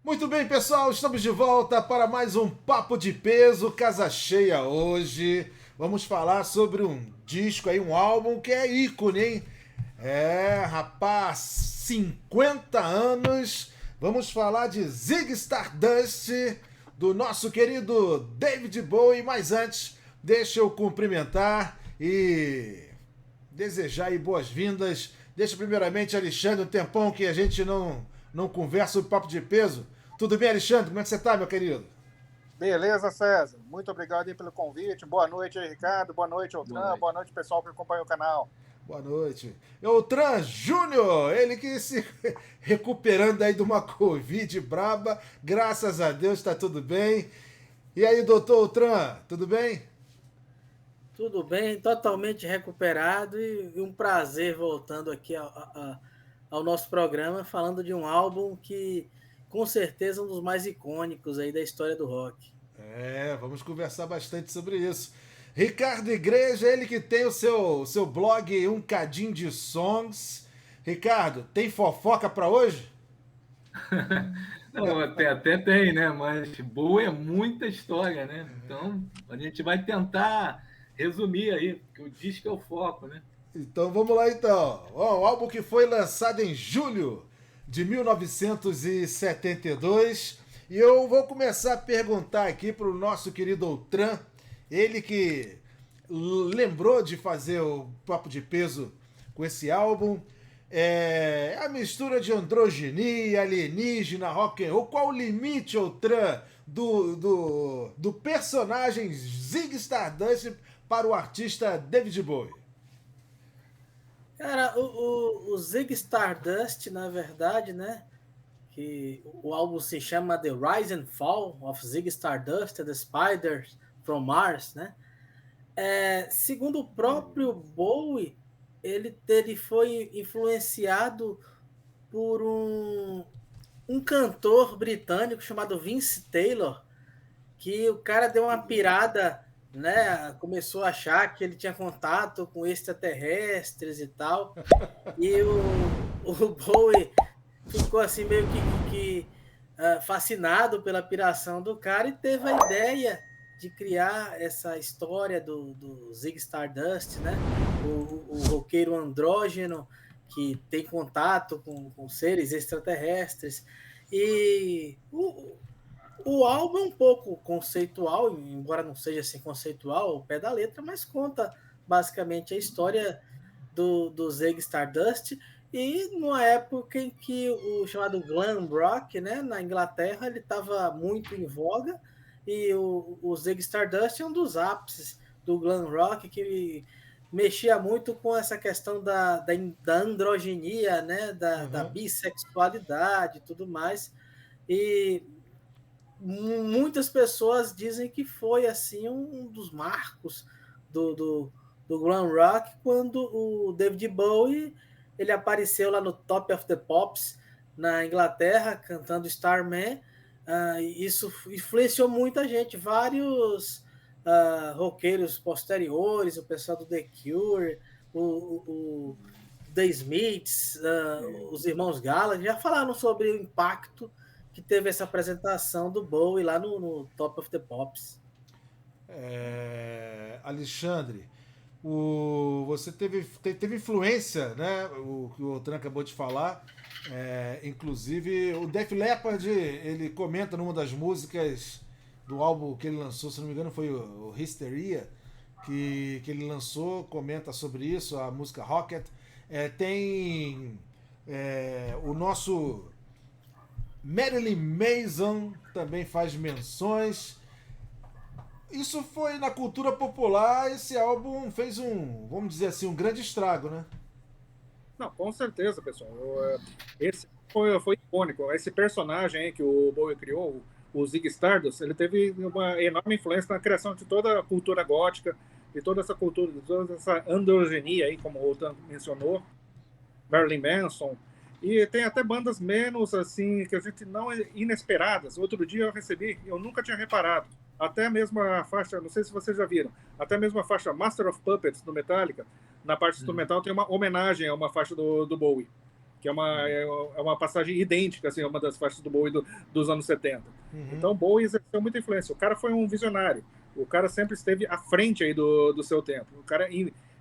Muito bem, pessoal, estamos de volta para mais um Papo de Peso, casa cheia hoje. Vamos falar sobre um disco aí, um álbum que é ícone, hein? É, rapaz, 50 anos. Vamos falar de Zig Stardust, do nosso querido David Bowie. Mas antes, deixa eu cumprimentar e desejar aí boas-vindas. Deixa primeiramente, Alexandre, um tempão que a gente não conversa sobre Papo de Peso. Tudo bem, Alexandre? Como é que você tá, meu querido? Beleza, César. Muito obrigado aí pelo convite. Boa noite aí, Ricardo. Boa noite, Boa Altran. noite. Boa noite, pessoal que acompanha o canal. Boa noite. É o Trans Júnior, ele que se recuperando aí de uma Covid braba. Graças a Deus tá tudo bem. E aí, doutor Tran, tudo bem? Tudo bem, totalmente recuperado e um prazer voltando aqui ao nosso programa, falando de um álbum que com certeza é um dos mais icônicos aí da história do rock. É, vamos conversar bastante sobre isso. Ricardo Igreja, ele que tem o seu blog Um Cadinho de Songs. Ricardo, tem fofoca pra hoje? Não, até tem, né? Mas boa é muita história, né? Então a gente vai tentar resumir aí, porque o disco é o foco, né? Então vamos lá então. Ó, o álbum que foi lançado em julho de 1972. E eu vou começar a perguntar aqui para o nosso querido Outran, ele que lembrou de fazer o Papo de Peso com esse álbum. É a mistura de androginia, alienígena, rock and roll. Qual o limite, Outran, do personagem Zig Stardust para o artista David Bowie? Cara, o Zig Stardust, na verdade, né? Que o álbum se chama The Rise and Fall of Zig Stardust and the Spiders from Mars, né? Segundo o próprio Bowie, ele foi influenciado por um cantor britânico chamado Vince Taylor, que o cara deu uma pirada, né? Começou a achar que ele tinha contato com extraterrestres e tal. E o Bowie ficou assim meio que fascinado pela piração do cara e teve a ideia de criar essa história do Zig Stardust, né? O roqueiro andrógeno que tem contato com seres extraterrestres. E o álbum é um pouco conceitual, embora não seja assim conceitual ao pé da letra, mas conta basicamente a história do Zig Stardust e numa época em que o chamado glam rock, né, na Inglaterra, ele estava muito em voga e o Zig Stardust é um dos ápices do glam rock que mexia muito com essa questão da androginia, né, da Uhum. bissexualidade e tudo mais. E muitas pessoas dizem que foi assim um dos marcos do, do, do glam rock quando o David Bowie ele apareceu lá no Top of the Pops na Inglaterra cantando Starman. Isso influenciou muita gente, vários roqueiros posteriores, o pessoal do The Cure, o The Smiths, os irmãos Gallagher já falaram sobre o impacto que teve essa apresentação do Bowie lá no Top of the Pops. Alexandre, você teve influência, né? O que o Otran acabou de falar. Inclusive, o Def Leppard, ele comenta numa das músicas do álbum que ele lançou, se não me engano, foi o Hysteria, que ele lançou, comenta sobre isso, a música Rocket. Tem o nosso Marilyn Manson também faz menções. Isso foi na cultura popular, esse álbum fez vamos dizer assim, um grande estrago, né? Não, com certeza, pessoal. Esse foi icônico. Esse personagem aí que o Bowie criou, o Zig Stardust, ele teve uma enorme influência na criação de toda a cultura gótica, de toda essa cultura, de toda essa androgenia aí, como o Otan mencionou, Marilyn Manson. E tem até bandas menos, assim, que a gente não inesperadas. Outro dia eu recebi, eu nunca tinha reparado, até mesmo a faixa, não sei se vocês já viram, até mesmo a faixa Master of Puppets do Metallica, na parte instrumental tem uma homenagem a uma faixa do Bowie, que é uma passagem idêntica, assim, a uma das faixas do Bowie dos anos 70. Então, o Bowie exerceu muita influência. O cara foi um visionário. O cara sempre esteve à frente aí do seu tempo. O cara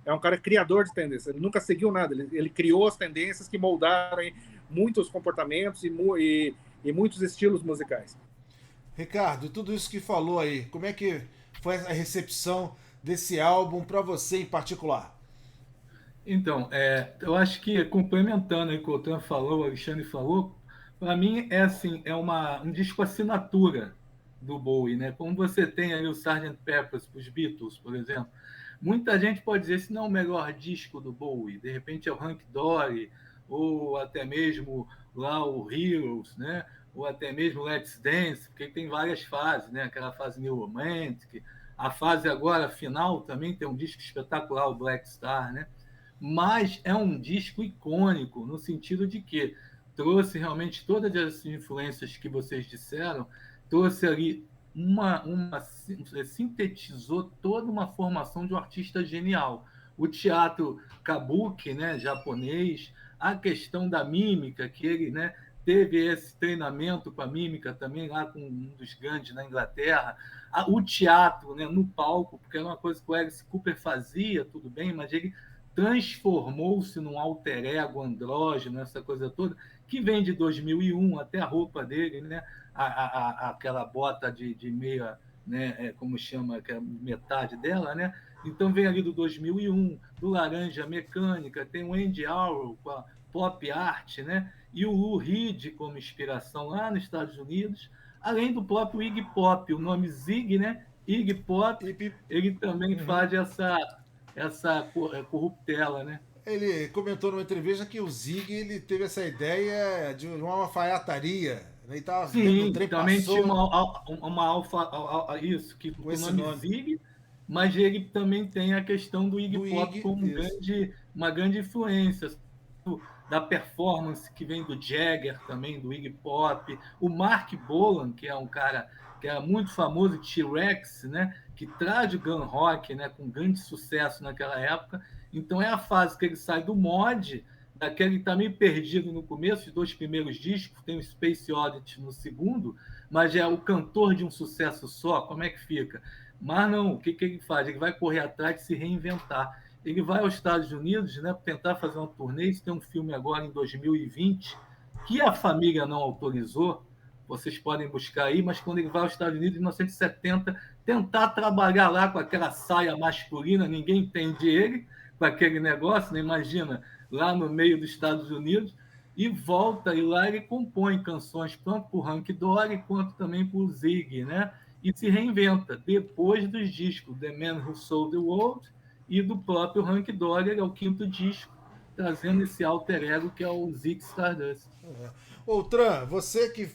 é um cara criador de tendências. Ele nunca seguiu nada. Ele criou as tendências que moldaram aí muitos comportamentos e muitos estilos musicais. Ricardo, tudo isso que falou aí, como é que foi a recepção desse álbum para você em particular? Então, eu acho que complementando aí o que o Otran falou, o Alexandre falou, para mim é assim, um disco assinatura do Bowie, né? Como você tem ali o Sgt. Pepper's, os Beatles, por exemplo. Muita gente pode dizer se não é o melhor disco do Bowie, de repente é o Hunky Dory, ou até mesmo lá o Heroes, né? Ou até mesmo Let's Dance, porque tem várias fases, né? Aquela fase New Romantic, a fase agora final também tem um disco espetacular, o Black Star, né? Mas é um disco icônico, no sentido de que trouxe realmente todas as influências que vocês disseram, trouxe ali sintetizou toda uma formação de um artista genial. O teatro kabuki, né, japonês, a questão da mímica, que ele, né, teve esse treinamento com a mímica também lá com um dos grandes na Inglaterra, o teatro, né, no palco, porque era uma coisa que o Alice Cooper fazia, tudo bem, mas ele transformou-se num alter ego andrógeno, essa coisa toda, que vem de 2001, até a roupa dele, né? Aquela bota de meia, né? Como chama, que é metade dela, né? Então vem ali do 2001, do Laranja Mecânica, tem o Andy Warhol com a pop art, né? E o Lou Reed como inspiração lá nos Estados Unidos, além do próprio Iggy Pop, o nome Zig, né? Iggy Pop, ele também faz essa corruptela, né? Ele comentou numa entrevista que o Zig ele teve essa ideia de uma alfaiataria. Né? Ele estava dentro do trem, também passou... tinha uma isso, que com o esse nome Zig, mas ele também tem a questão do Iggy Pop como uma grande influência da performance que vem do Jagger também, do Iggy Pop, o Mark Bolan, que é um cara que era muito famoso, T-Rex, né, que traz o glam rock, né, com grande sucesso naquela época. Então é a fase que ele sai do mod, daquele que tá meio perdido no começo, os 2 primeiros discos, tem o Space Oddity no segundo, mas é o cantor de um sucesso só, como é que fica? Mas não, o que ele faz? Ele vai correr atrás de se reinventar. Ele vai aos Estados Unidos, né, tentar fazer uma turnê. Isso tem um filme agora em 2020 que a família não autorizou. Vocês podem buscar aí, mas quando ele vai aos Estados Unidos em 1970, tentar trabalhar lá com aquela saia masculina, ninguém entende ele, com aquele negócio, né? Imagina, lá no meio dos Estados Unidos, e volta, e lá ele compõe canções tanto para o Hank Dory quanto também para o Zig, né? E se reinventa depois dos discos The Man Who Sold the World e do próprio Hank Dory, é o 5º disco, trazendo esse alter ego que é o Zig Stardust. Ô, Tran, você que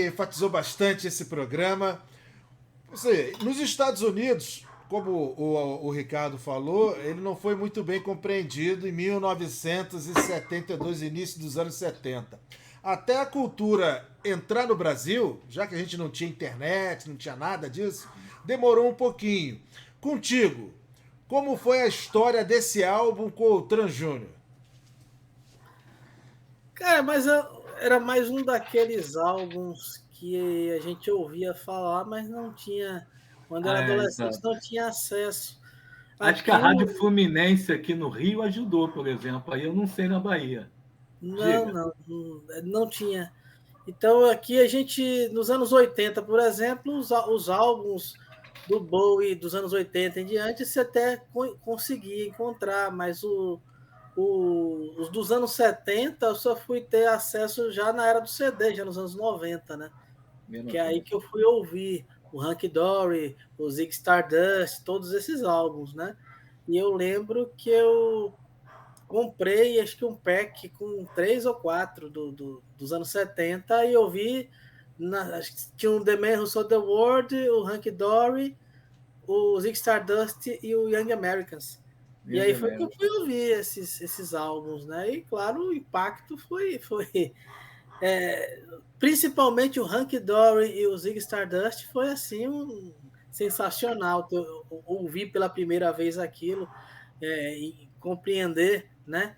enfatizou bastante esse programa, nos Estados Unidos, como o Ricardo falou, ele não foi muito bem compreendido em 1972, início dos anos 70. Até a cultura entrar no Brasil, já que a gente não tinha internet, não tinha nada disso, demorou um pouquinho. Contigo, como foi a história desse álbum com o Tran Júnior? Cara, mas era mais um daqueles álbuns que a gente ouvia falar, mas não tinha. Quando era adolescente, não tinha acesso. Acho que a Rádio Fluminense aqui no Rio ajudou, por exemplo. Aí eu não sei na Bahia. Não tinha. Então aqui a gente, nos anos 80, por exemplo, os álbuns do Bowie dos anos 80 em diante, você até conseguia encontrar, mas os dos anos 70 eu só fui ter acesso já na era do CD, já nos anos 90, né? Que é aí que eu fui ouvir o Hunky Dory, o Zig Stardust, todos esses álbuns, né? E eu lembro que eu comprei, acho que um pack com 3 ou 4 dos anos 70 e eu vi, acho que tinha o The Man Who Sold the World, o Hunky Dory, o Zig Stardust e o Young Americans. E aí foi que eu fui ouvir esses álbuns, né? E claro, o impacto foi principalmente o Hunky Dory e o Zig Stardust foi assim sensacional. Eu ouvi pela primeira vez aquilo e compreender, né?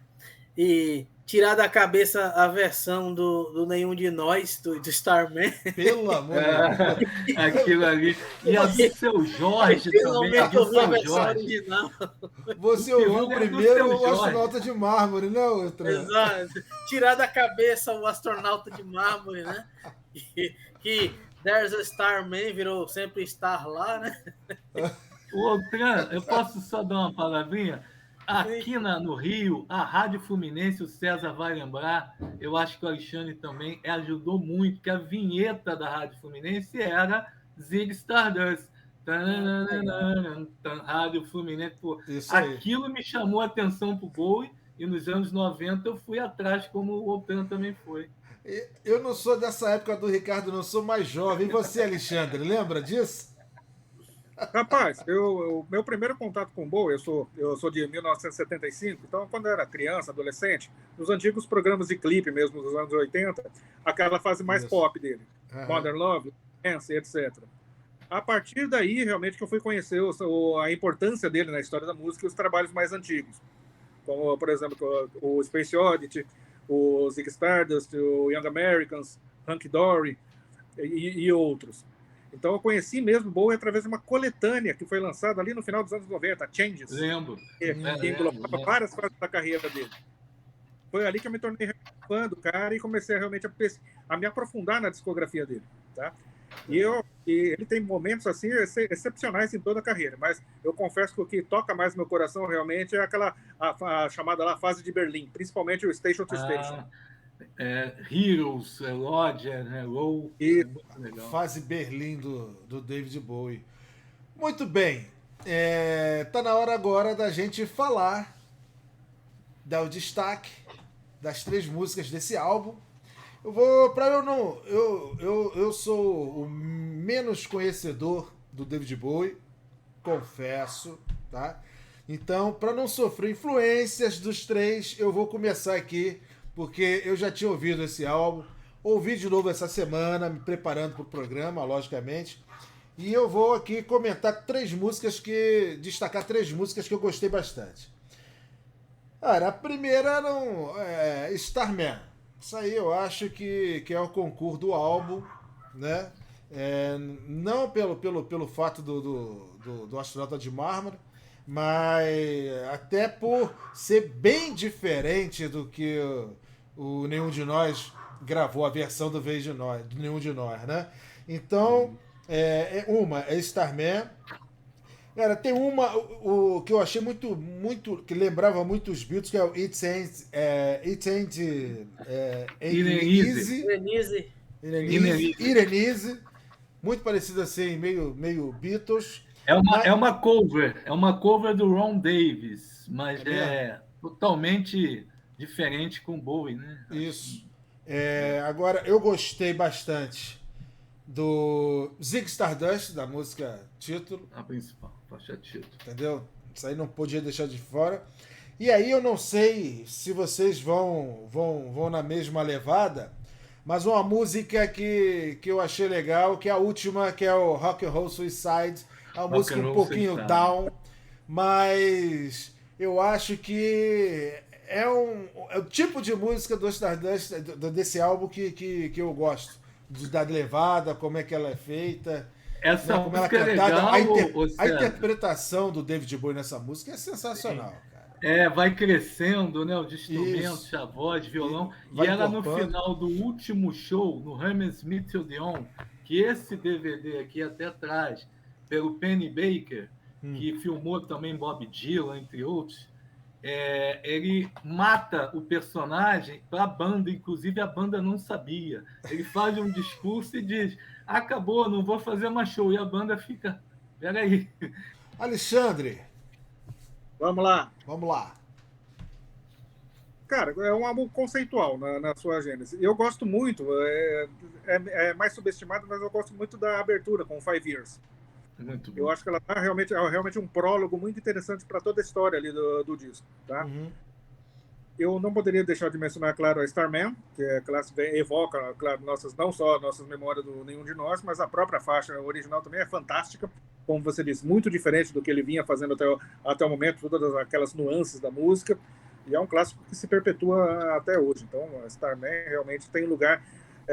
e tirar da cabeça a versão do Nenhum de Nós, do Starman. Pelo amor de Deus. Aquilo ali. E a do Seu Jorge também. A do Seu Jorge. Original. Você ouviu primeiro o Astronauta de Mármore, né, outra? Exato. Tirar da cabeça o Astronauta de Mármore, né? Que There's a Starman virou sempre Star lá, né? Outra, eu posso só dar uma palavrinha? Aqui no Rio, a Rádio Fluminense, o César vai lembrar, eu acho que o Alexandre também ajudou muito, que a vinheta da Rádio Fluminense era Zig Stardust. Rádio Fluminense. Pô, aquilo me chamou a atenção pro Bowie, e nos anos 90 eu fui atrás, como o Outan também foi. Eu não sou dessa época do Ricardo, não sou mais jovem. E você, Alexandre, lembra disso? Rapaz, meu primeiro contato com o Bowie, eu sou de 1975, então quando eu era criança, adolescente, nos antigos programas de clipe mesmo dos anos 80, aquela fase mais pop dele, Modern Love, Dance, etc. A partir daí, realmente, que eu fui conhecer a importância dele na história da música e os trabalhos mais antigos, como, por exemplo, o Space Oddity, o Zig Stardust, o Young Americans, Hunky Dory e outros. Então eu conheci mesmo o Bowie através de uma coletânea que foi lançada ali no final dos anos 90, Changes. Lembro. Que englobava várias fases da carreira dele. Foi ali que eu me tornei fã do cara e comecei realmente a me aprofundar na discografia dele. Tá? E ele tem momentos assim excepcionais em toda a carreira, mas eu confesso que o que toca mais meu coração realmente é a chamada lá fase de Berlim, principalmente o Station to Station. Heroes, Roger, Hello, muito legal. Fase Berlim do David Bowie. Muito bem, tá na hora agora da gente falar, dar o destaque das 3 músicas desse álbum. Eu sou o menos conhecedor do David Bowie, confesso, tá? Então, para não sofrer influências dos 3, eu vou começar aqui, porque eu já tinha ouvido esse álbum, ouvi de novo essa semana, me preparando para o programa, logicamente, e eu vou aqui comentar destacar 3 músicas que eu gostei bastante. Cara, a primeira é Starman. Isso aí eu acho que é o concurso do álbum, né? Não pelo fato do Astronauta de Mármore, mas até por ser bem diferente do que o Nenhum de Nós gravou, a versão do Nenhum de Nós, né? Então, é Starman. Cara, tem o que eu achei muito, que lembrava muito os Beatles, que é o It Ain't Easy. Muito parecido assim, meio Beatles. É uma cover do Ron Davis, mas é totalmente diferente com o Bowie, né? Isso. Agora, eu gostei bastante do Zig Stardust, da música título. A principal, faixa título. Entendeu? Isso aí não podia deixar de fora. E aí eu não sei se vocês vão na mesma levada, mas uma música que eu achei legal, que é a última, que é o Rock and Roll Suicide. É uma música um pouquinho down, mas eu acho que é o tipo de música do Stardust, desse álbum que eu gosto. Da levada, como é que ela é feita, essa como ela é cantada. A interpretação do David Bowie nessa música é sensacional, cara. Vai crescendo, né? Os instrumentos, a voz, violão. E ela no final do último show, no Hammersmith Odeon, que esse DVD aqui até atrás, pelo Penny Baker, que filmou também Bob Dylan, entre outros, ele mata o personagem para a banda, inclusive a banda não sabia. Ele faz um discurso e diz: acabou, não vou fazer mais show. E a banda fica: peraí. Alexandre, vamos lá. Cara, é um álbum conceitual na sua gênese. Eu gosto muito, é mais subestimado, mas eu gosto muito da abertura com 5 Years. Muito bom. Eu acho que ela é realmente um prólogo muito interessante para toda a história ali do disco, tá? Eu não poderia deixar de mencionar, claro, a Starman, que evoca, claro, não só nossas memórias do Nenhum de Nós, mas a própria faixa original também é fantástica, como você disse, muito diferente do que ele vinha fazendo até o momento, todas aquelas nuances da música. E é um clássico que se perpetua até hoje. Então, Starman realmente tem lugar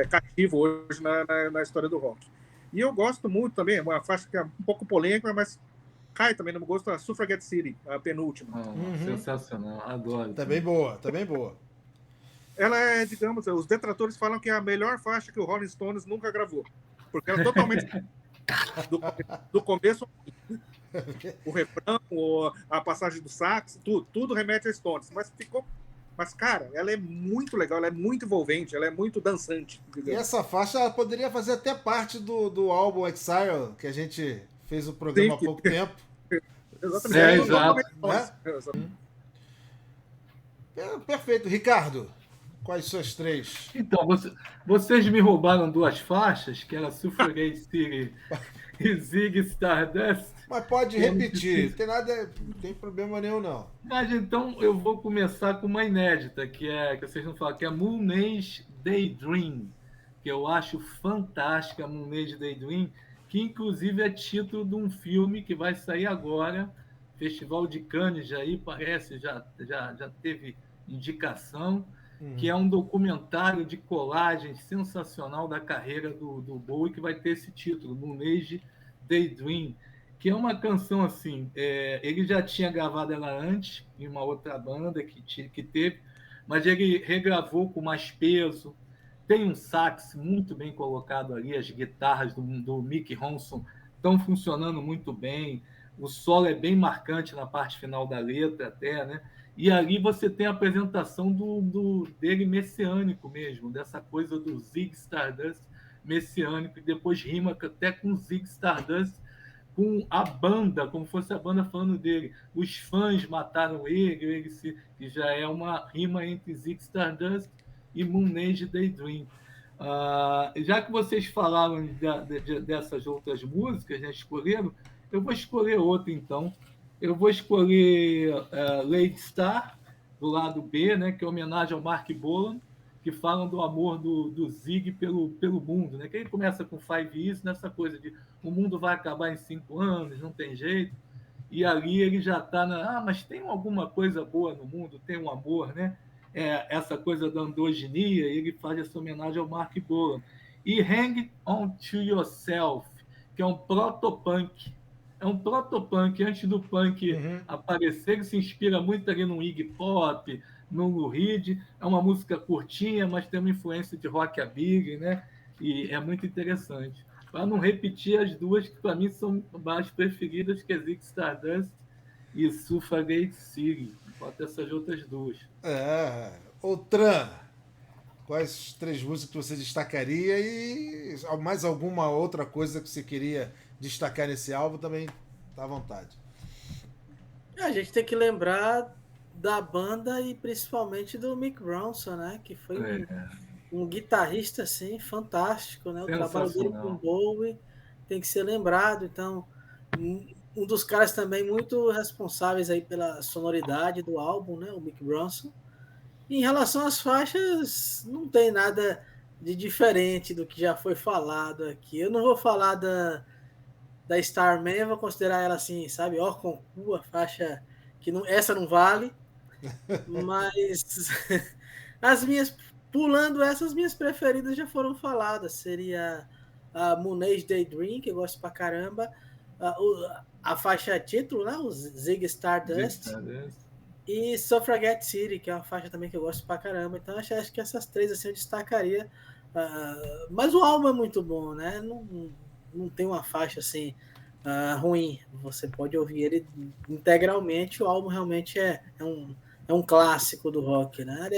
cativo hoje na história do rock. E eu gosto muito também, uma faixa que é um pouco polêmica, mas cai também no meu gosto, a Suffragette City, a penúltima. Sensacional, adoro. Também boa, também boa. Ela é, digamos, os detratores falam que é a melhor faixa que o Rolling Stones nunca gravou. Porque ela é totalmente do começo o refrão, a passagem do sax, tudo remete a Stones. Mas, cara, ela é muito legal, ela é muito envolvente, ela é muito dançante. Digamos. E essa faixa poderia fazer até parte do álbum Exile, que a gente fez o programa há pouco tempo. Exatamente. Exato. Né? Perfeito. Ricardo, quais suas 3? Então, vocês me roubaram 2 faixas, que era Suffragette City e Zig Stardust. Mas pode repetir, não tem problema nenhum, não. Mas então eu vou começar com uma inédita, que vocês não falam, que é Moon Age Daydream, que eu acho fantástica, Moon Age Daydream, que inclusive é título de um filme que vai sair agora, Festival de Cannes, aí parece, já teve indicação, que é um documentário de colagem sensacional da carreira do Bowie, que vai ter esse título, Moon Age Daydream, que é uma canção assim, ele já tinha gravado ela antes, em uma outra banda que teve, mas ele regravou com mais peso, tem um sax muito bem colocado ali, as guitarras do Mick Ronson estão funcionando muito bem, o solo é bem marcante na parte final da letra até, né? E ali você tem a apresentação dele messiânico mesmo, dessa coisa do Zig Stardust messiânico, e depois rima até com Zig Stardust, com a banda, como fosse a banda falando dele. Os fãs mataram ele que já é uma rima entre Zig Stardust e Moon Age Daydream. Já que vocês falaram dessas outras músicas, né, escolheram, eu vou escolher outra, então. Eu vou escolher Lady Star, do lado B, né, que é homenagem ao Mark Bolan, que falam do amor do Zig pelo mundo, né? Que ele começa com 5 Years, nessa coisa de o mundo vai acabar em 5 anos, não tem jeito. E ali ele já está mas tem alguma coisa boa no mundo, tem um amor, né? Essa coisa da androginia, ele faz essa homenagem ao Mark Bolan. E Hang On To Yourself, que é um protopunk. É um protopunk, antes do punk aparecer, ele se inspira muito ali no Iggy Pop, no Lou Reed. É uma música curtinha, mas tem uma influência de rockabilly, né? E é muito interessante. Para não repetir as duas que para mim são mais preferidas, que é Zig Stardust e Suffragette City. Bota essas outras duas. Tran, quais 3 músicas que você destacaria e mais alguma outra coisa que você queria destacar nesse álbum também, tá à vontade. A gente tem que lembrar da banda e principalmente do Mick Ronson, né? Que foi um guitarrista assim, fantástico, né? O trabalho dele com o Bowie tem que ser lembrado. Então, um dos caras também muito responsáveis aí pela sonoridade do álbum, né? O Mick Ronson. E em relação às faixas, não tem nada de diferente do que já foi falado aqui. Eu não vou falar da Starman, eu vou considerar ela assim, sabe, concurso, a faixa que não, essa não vale, mas pulando essas, minhas preferidas já foram faladas, seria a Moon Age Daydream, que eu gosto pra caramba, a faixa título, né, o Zig Stardust, e Suffragette City, que é uma faixa também que eu gosto pra caramba. Então acho que essas 3 assim, eu destacaria, mas o álbum é muito bom, né, não tem uma faixa assim ruim, você pode ouvir ele integralmente, o álbum realmente é um clássico do rock, né?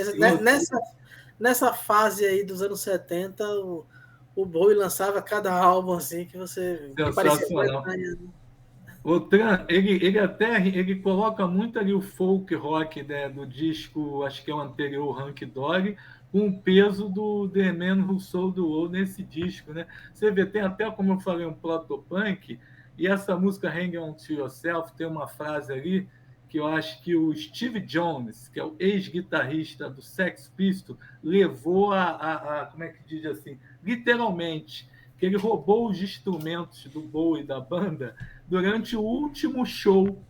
Nessa fase aí dos anos 70, o Bowie lançava cada álbum assim que você parecia o Tran, ele coloca muito ali o folk rock, né, do disco, acho que é o anterior, Hunky Dory, com o peso do The Man Who Sold the World nesse disco, né? Você vê, tem até, como eu falei, um protopunk, e essa música Hang On To Yourself tem uma frase ali que eu acho que o Steve Jones, que é o ex-guitarrista do Sex Pistols, levou como é que diz assim, literalmente, que ele roubou os instrumentos do Bowie da banda durante o último show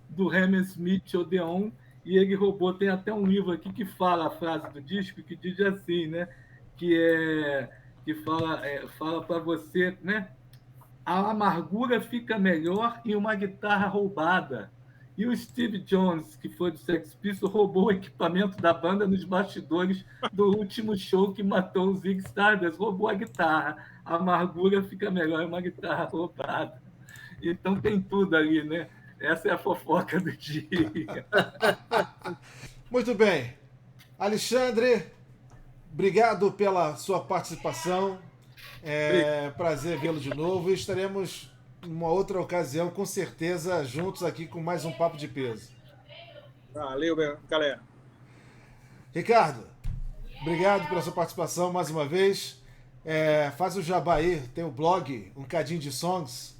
do Hammersmith Odeon, e ele roubou. Tem até um livro aqui que fala a frase do disco, que diz assim, né? Que fala para você, né? A amargura fica melhor em uma guitarra roubada. E o Steve Jones, que foi do Sex Pistols, roubou o equipamento da banda nos bastidores do último show que matou o Ziggy Stardust. Roubou a guitarra. A amargura fica melhor em uma guitarra roubada. Então tem tudo ali, né? Essa é a fofoca do dia. Muito bem. Alexandre, obrigado pela sua participação. É prazer vê-lo de novo. E estaremos em uma outra ocasião, com certeza, juntos aqui com mais um Papo de Peso. Valeu, galera. Ricardo, obrigado pela sua participação mais uma vez. Faz o jabá aí, tem o blog Um Cadinho de Songs,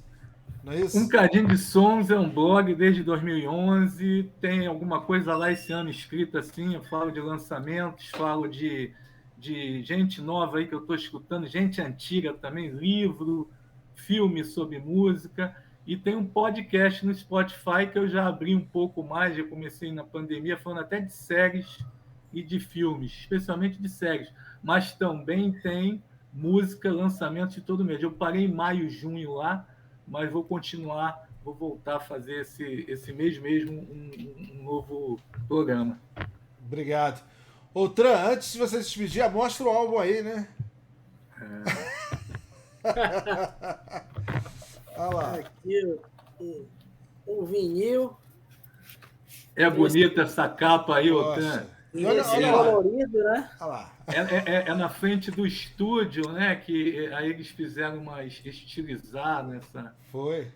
não é isso? Um Cadinho de Sons é um blog desde 2011, tem alguma coisa lá esse ano escrita assim, eu falo de lançamentos, falo de gente nova aí que eu estou escutando, gente antiga também, livro, filme sobre música, e tem um podcast no Spotify que eu já abri um pouco mais, já comecei na pandemia, falando até de séries e de filmes, especialmente de séries, mas também tem música, lançamentos de todo mês. Eu parei em maio, junho lá, mas vou continuar, vou voltar a fazer esse mês mesmo um novo programa. Obrigado. Ô, Tran, antes de você se despedir, mostra o álbum aí, né? Olha lá. Aqui um vinil. É bonita essa capa aí, ô Tran. E olha colorido, né? Olha lá. É na frente do estúdio, né? Que aí eles fizeram mais estilizar nessa. Foi.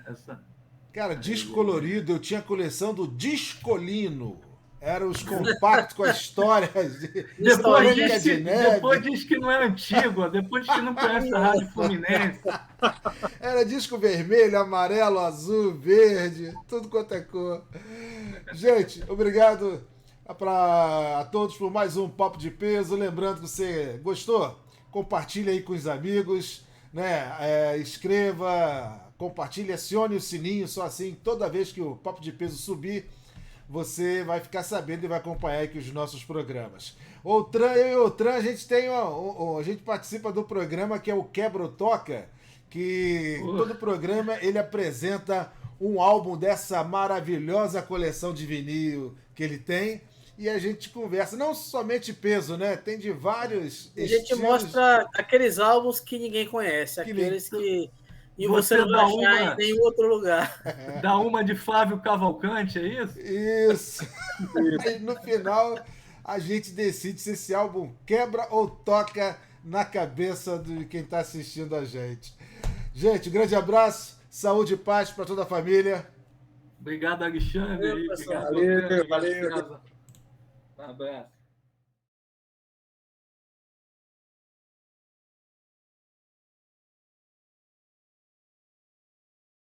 Essa. Cara, disco colorido, eu tinha a coleção do Discolino. Eram os compactos com as histórias depois diz que não é antigo, depois diz que não conhece a Rádio Fluminense. Era disco vermelho, amarelo, azul, verde, tudo quanto é cor. Gente, obrigado a todos por mais um Papo de Peso. Lembrando que você gostou, compartilhe aí com os amigos, né? Escreva, compartilhe, acione o sininho, só assim, toda vez que o Papo de Peso subir, você vai ficar sabendo e vai acompanhar aqui os nossos programas. Eu e o Tran, a gente tem a gente participa do programa que é o Quebra ou Toca, que todo programa ele apresenta um álbum dessa maravilhosa coleção de vinil que ele tem e a gente conversa, não somente peso, né? Tem de vários estilos. A gente mostra aqueles álbuns que ninguém conhece, aqueles que... E você não vai achar em nenhum outro lugar. Dá uma de Flávio Cavalcante, é isso? Isso. Aí no final a gente decide se esse álbum quebra ou toca na cabeça de quem está assistindo a gente. Gente, um grande abraço, saúde e paz para toda a família. Obrigado, Alexandre. Valeu, valeu. Um abraço.